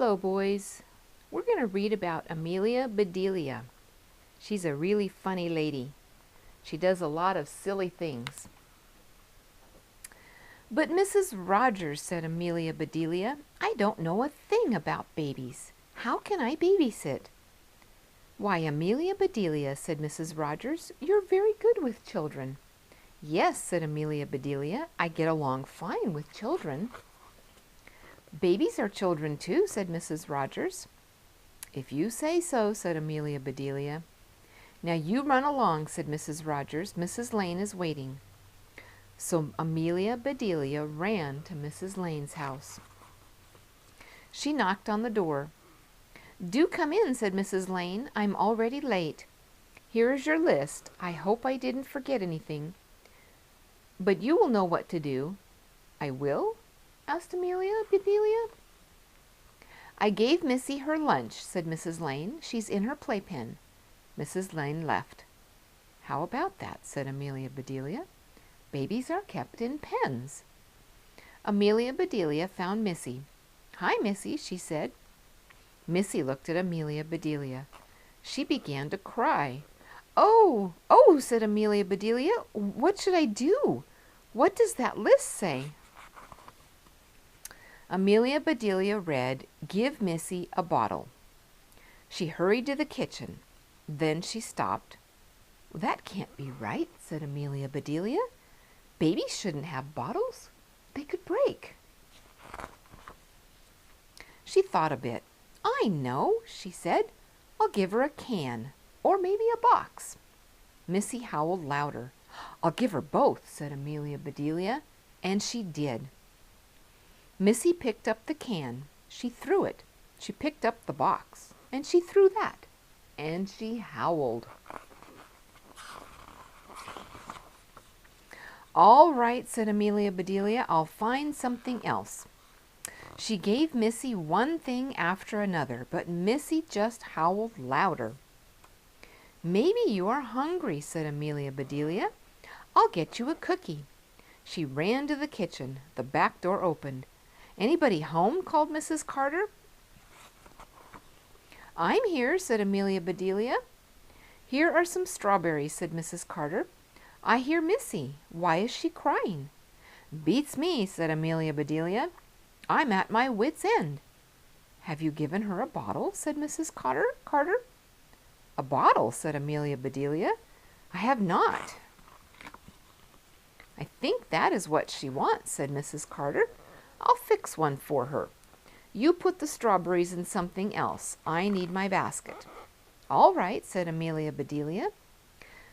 Hello, boys. We're going to read about Amelia Bedelia. She's a really funny lady. She does a lot of silly things. But Mrs. Rogers, said Amelia Bedelia, I don't know a thing about babies. How can I babysit? Why, Amelia Bedelia, said Mrs. Rogers, you're very good with children. Yes, said Amelia Bedelia, I get along fine with children. Babies are children too, said Mrs. Rogers. If you say so, said Amelia Bedelia. Now you run along, said Mrs. Rogers. Mrs. Lane is waiting. So Amelia Bedelia ran to Mrs. Lane's house. She knocked on the door. Do come in, said Mrs. Lane. I'm already late. Here is your list. I hope I didn't forget anything. But you will know what to do. I will? Asked Amelia Bedelia. I gave Missy her lunch, said Mrs. Lane. She's in her playpen. Mrs. Lane left. How about that, said Amelia Bedelia. Babies are kept in pens. Amelia Bedelia found Missy. Hi, Missy, she said. Missy looked at Amelia Bedelia. She began to cry. Oh, said Amelia Bedelia. What should I do? What does that list say? Amelia Bedelia read, Give Missy a bottle. She hurried to the kitchen. Then she stopped. That can't be right, said Amelia Bedelia. Babies shouldn't have bottles. They could break. She thought a bit. I know, she said. I'll give her a can, or maybe a box. Missy howled louder. I'll give her both, said Amelia Bedelia, and she did. Missy picked up the can. She threw it. She picked up the box, and she threw that, and she howled. All right, said Amelia Bedelia, I'll find something else. She gave Missy one thing after another, but Missy just howled louder. Maybe you are hungry, said Amelia Bedelia. I'll get you a cookie. She ran to the kitchen. The back door opened. Anybody home? Called Mrs. Carter. I'm here, said Amelia Bedelia. Here are some strawberries, said Mrs. Carter. I hear Missy. Why is she crying? Beats me, said Amelia Bedelia. I'm at my wit's end. Have you given her a bottle? Said Mrs. Carter. A bottle, said Amelia Bedelia. I have not. I think that is what she wants, said Mrs. Carter. I'll fix one for her. You put the strawberries in something else. I need my basket. All right, said Amelia Bedelia.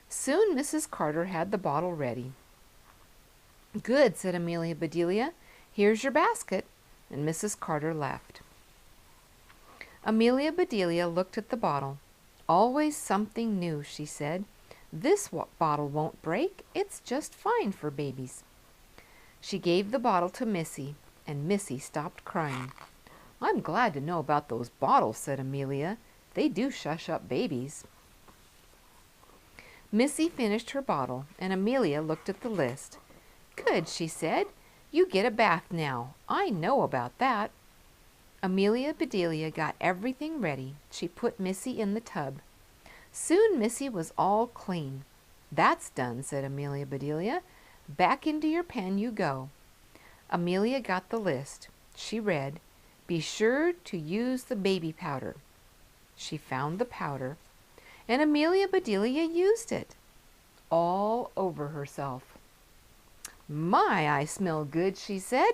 Soon Mrs. Carter had the bottle ready. Good, said Amelia Bedelia. Here's your basket. And Mrs. Carter left. Amelia Bedelia looked at the bottle. Always something new, she said. This bottle won't break. It's just fine for babies. She gave the bottle to Missy, and Missy stopped crying. I'm glad to know about those bottles, said Amelia. They do shush up babies. Missy finished her bottle, and Amelia looked at the list. Good, she said. You get a bath now. I know about that. Amelia Bedelia got everything ready. She put Missy in the tub. Soon Missy was all clean. That's done, said Amelia Bedelia. Back into your pen you go. Amelia got the list. She read, Be sure to use the baby powder. She found the powder, and Amelia Bedelia used it all over herself. My, I smell good, she said.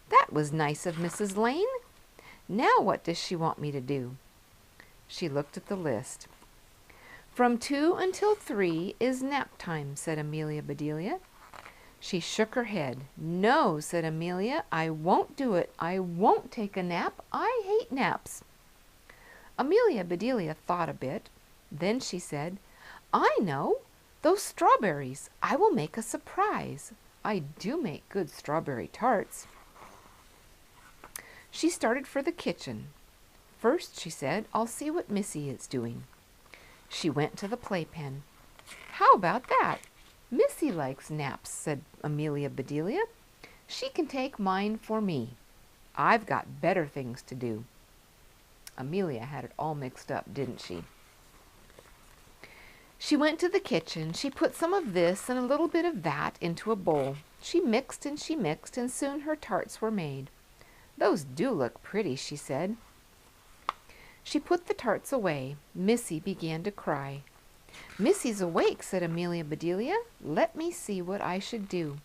That was nice of Mrs. Lane. Now what does she want me to do? She looked at the list. From 2 until 3 is nap time, said Amelia Bedelia. She shook her head. No, said Amelia, I won't do it. I won't take a nap. I hate naps. Amelia Bedelia thought a bit. Then she said, I know. Those strawberries. I will make a surprise. I do make good strawberry tarts. She started for the kitchen. First, she said, I'll see what Missy is doing. She went to the playpen. How about that? Missy likes naps, said Amelia Bedelia. She can take mine for me. I've got better things to do. Amelia had it all mixed up, didn't she? She went to the kitchen. She put some of this and a little bit of that into a bowl. She mixed, and soon her tarts were made. "Those do look pretty," she said. She put the tarts away. Missy began to cry. "Missy's awake," said Amelia Bedelia. "Let me see what I should do."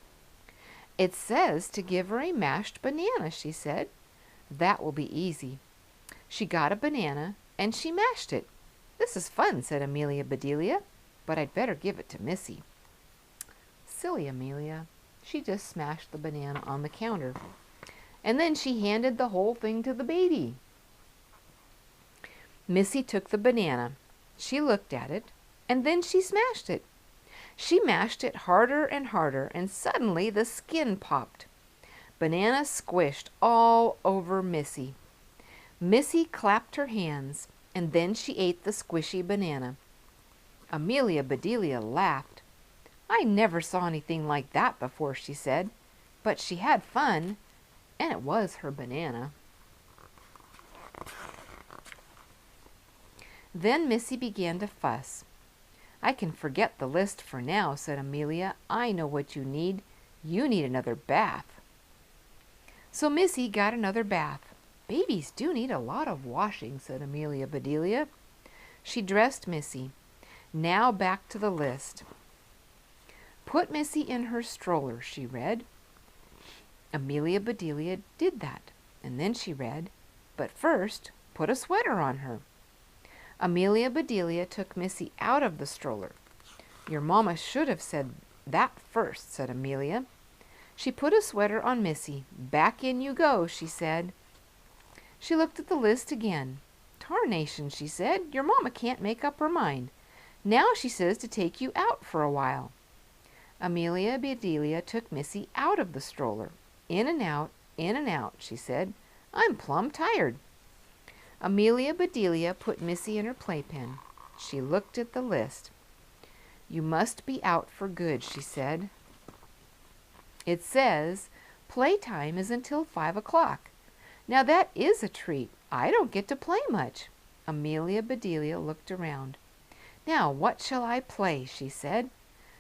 "It says to give her a mashed banana," she said. "That will be easy." She got a banana, and she mashed it. "This is fun," said Amelia Bedelia, "but I'd better give it to Missy." Silly Amelia. She just smashed the banana on the counter. And then she handed the whole thing to the baby. Missy took the banana. She looked at it, and then she smashed it. She mashed it harder, and suddenly the skin popped. Banana squished all over Missy. Missy clapped her hands, and then she ate the squishy banana. Amelia Bedelia laughed. "I never saw anything like that before," she said, "but she had fun, and it was her banana." Then Missy began to fuss. "I can forget the list for now," said Amelia. "I know what you need. You need another bath." So Missy got another bath. "Babies do need a lot of washing," said Amelia Bedelia. She dressed Missy. "Now back to the list." "Put Missy in her stroller," she read. Amelia Bedelia did that, and then she read, "But first, put a sweater on her." Amelia Bedelia took Missy out of the stroller. "Your mamma should have said that first," said Amelia. She put a sweater on Missy. "Back in you go," she said. She looked at the list again. "Tarnation," she said, "your mamma can't make up her mind. Now she says to take you out for a while." Amelia Bedelia took Missy out of the stroller. In and out," she said. "I'm plumb tired." Amelia Bedelia put Missy in her playpen. She looked at the list. "You must be out for good," she said. "It says playtime is until 5 o'clock. Now that is a treat. I don't get to play much." Amelia Bedelia looked around. "Now what shall I play?" she said.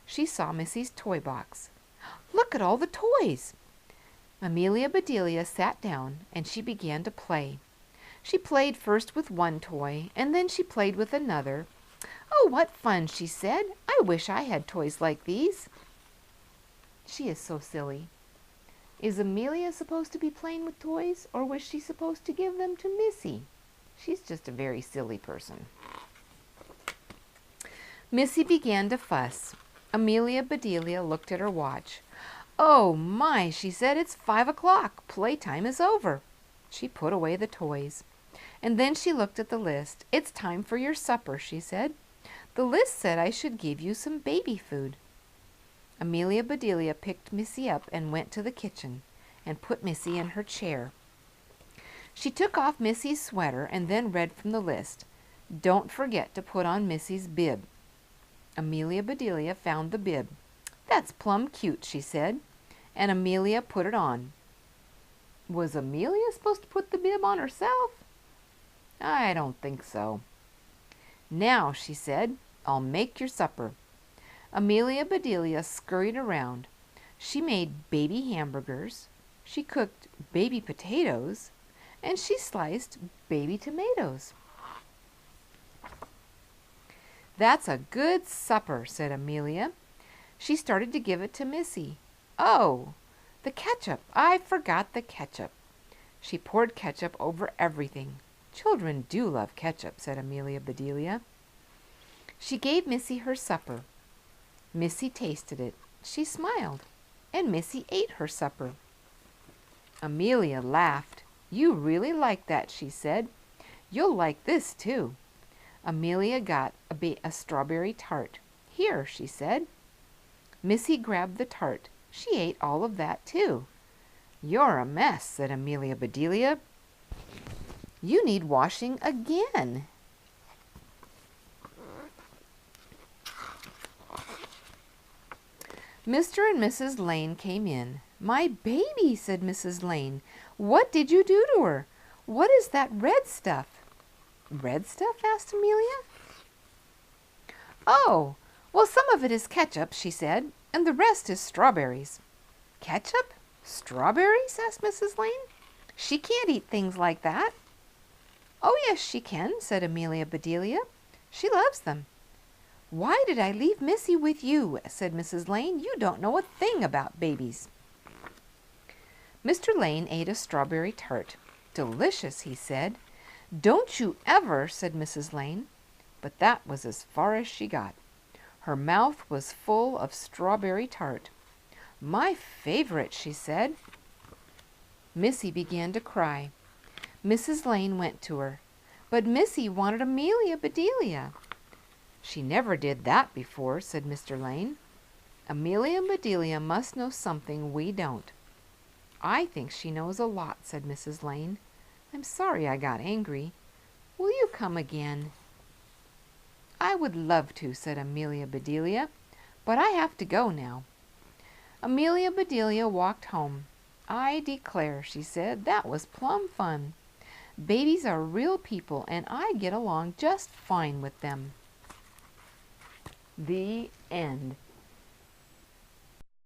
She saw Missy's toy box. "Look at all the toys!" Amelia Bedelia sat down and she began to play. She played first with one toy, and then she played with another. "Oh, what fun!" she said. "I wish I had toys like these." She is so silly. Is Amelia supposed to be playing with toys, or was she supposed to give them to Missy? She's just a very silly person. Missy began to fuss. Amelia Bedelia looked at her watch. "Oh my," she said, "it's 5 o'clock. Playtime is over." She put away the toys. And then she looked at the list. "It's time for your supper," she said. "The list said I should give you some baby food." Amelia Bedelia picked Missy up and went to the kitchen and put Missy in her chair. She took off Missy's sweater and then read from the list, "Don't forget to put on Missy's bib." Amelia Bedelia found the bib. "That's plumb cute," she said, and Amelia put it on. Was Amelia supposed to put the bib on herself? I don't think so. "Now," she said, "I'll make your supper." Amelia Bedelia scurried around. She made baby hamburgers, she cooked baby potatoes, and she sliced baby tomatoes. "That's a good supper," said Amelia. She started to give it to Missy. "Oh, the ketchup! I forgot the ketchup." She poured ketchup over everything. "Children do love ketchup," said Amelia Bedelia. She gave Missy her supper. Missy tasted it. She smiled, and Missy ate her supper. Amelia laughed. "You really like that," she said. "You'll like this, too." Amelia got a strawberry tart. "Here," she said. Missy grabbed the tart. She ate all of that, too. "You're a mess," said Amelia Bedelia. "You need washing again." Mr. and Mrs. Lane came in. "My baby," said Mrs. Lane. "What did you do to her? What is that red stuff?" Red stuff? Asked Amelia. Oh, well, some of it is ketchup, she said, and the rest is strawberries. Ketchup? Strawberries? Asked Mrs. Lane. She can't eat things like that. Oh, yes, she can, said Amelia Bedelia. She loves them. Why did I leave Missy with you? Said Mrs. Lane. You don't know a thing about babies. Mr. Lane ate a strawberry tart. Delicious, he said. Don't you ever, said Mrs. Lane. But that was as far as she got. Her mouth was full of strawberry tart. My favorite, she said. Missy began to cry. Mrs. Lane went to her. But Missy wanted Amelia Bedelia. She never did that before, said Mr. Lane. Amelia Bedelia must know something we don't. I think she knows a lot, said Mrs. Lane. I'm sorry I got angry. Will you come again? I would love to, said Amelia Bedelia, but I have to go now. Amelia Bedelia walked home. I declare, she said, that was plumb fun. Babies are real people, and I get along just fine with them. The end.